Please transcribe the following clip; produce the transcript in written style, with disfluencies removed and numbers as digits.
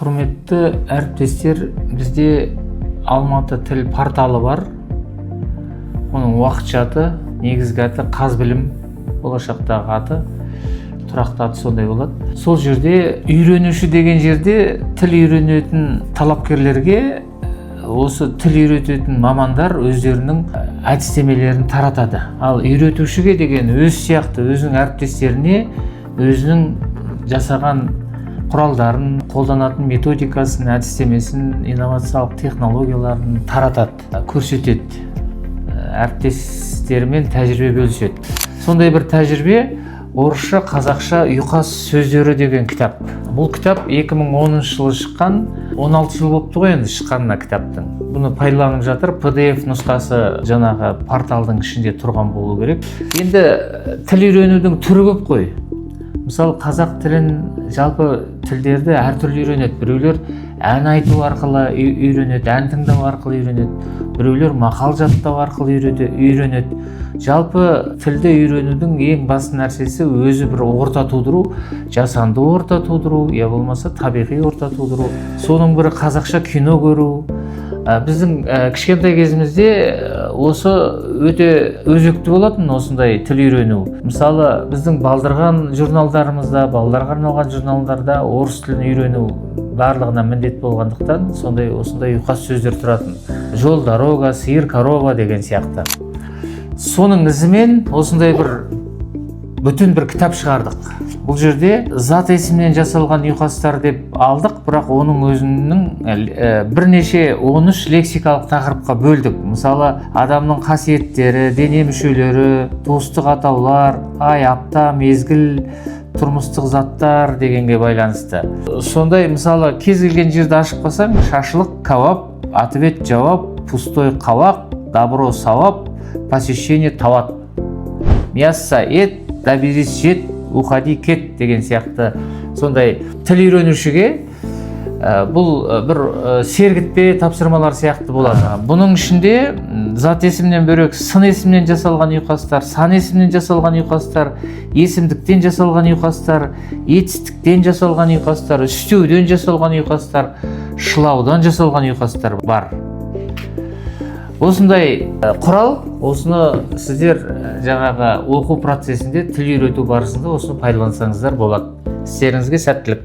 Құрметті әріптестер, бізде Алматы тіл порталы бар. Оның уақытша аты, негізгі аты Қазбілім, болашақтағы аты, тұрақты аты сондай болады. Сол жерде үйренуші деген жерде тіл үйренетін талапкерлерге осы тіл үйрететін мамандар өздерінің әдістемелерін таратады. Ал үйретушіге деген өз сияқты өзінің әріптестеріне өзінің жасаған құралдарын, қолданатын методикасын, әдістемесін, инновациялық технологияларын таратады, көрсетеді, әріптестерімен тәжірибе бөліседі. Сондай бір тәжірибе орысша, қазақша ұйқас сөздері деген кітап. Бұл кітап 2010 жылы шыққан, 16 жыл болыпты ғой енді шыққанына кітаптың. Бұны пайдаланып жатыр, PDF нұсқасы жаңағы порталдың ішінде тұрған болу керек. Енді тіл үйренудің түрі көп қой. Мысалы, қазақ тілін, жалпы тілдерді әртүрлі үйренеді. Біреулер ән айту арқылы үйренеді, ән тыңдау арқылы үйренеді. Біреулер мақал жаттау арқылы үйренеді. Жалпы тілді үйренудің ең басты нәрсесі өзі бір орта тудыру, жасанды орта тудыру, я болмаса табиғи орта тудыру. Соның бірі қазақша кино көру. Біздің кішкентай кезімізде осы өте өзекті болатын осындай тіл үйрену. Мысалы, біздің балдырған журналдарымызда, балаларға арналған журналдарда орыс тілін үйрену барлығына міндет болғандықтан осындай ұйқас сөздер тұратын. Жол, дорога, сиыр, корова деген сияқты. Соның ізімен осындай бүтін бір кітап шығардық. Бұл жерде зат есімнен жасалған ұйқастар деп алдық, бірақ оның өзінің бірнеше 13 лексикалық тақырыпқа бөлдік. Мысалы, адамның қасиеттері, дене мүшелері, туыстық атаулар, ай, апта, мезгіл, тұрмыстық заттар дегенге байланысты. Сондай, мысалы, кез келген жерді ашып қалсаң, шашлық, кабап, ответ, жауап, пустой қауақ, добро, сауап, посещение, тават, мясо, ет, доберись, жет, уходи, кет деген сияқты сондай тіл үйренушіге бұл бір сергітпе тапсырмалар сияқты болады. Бұның ішінде зат есімнен бөлек сын есімнен жасалған ұйқастар, сан есімнен жасалған ұйқастар, есімдіктен жасалған ұйқастар, етістіктен жасалған ұйқастар, үстеуден жасалған ұйқастар, шылаудан жасалған ұйқастар бар. Осындай құрал, осыны сіздер жаңағы оқу процесінде тіл үйрету барысында осыны пайдалансаңыздар болады. Істеріңізге сәттілік.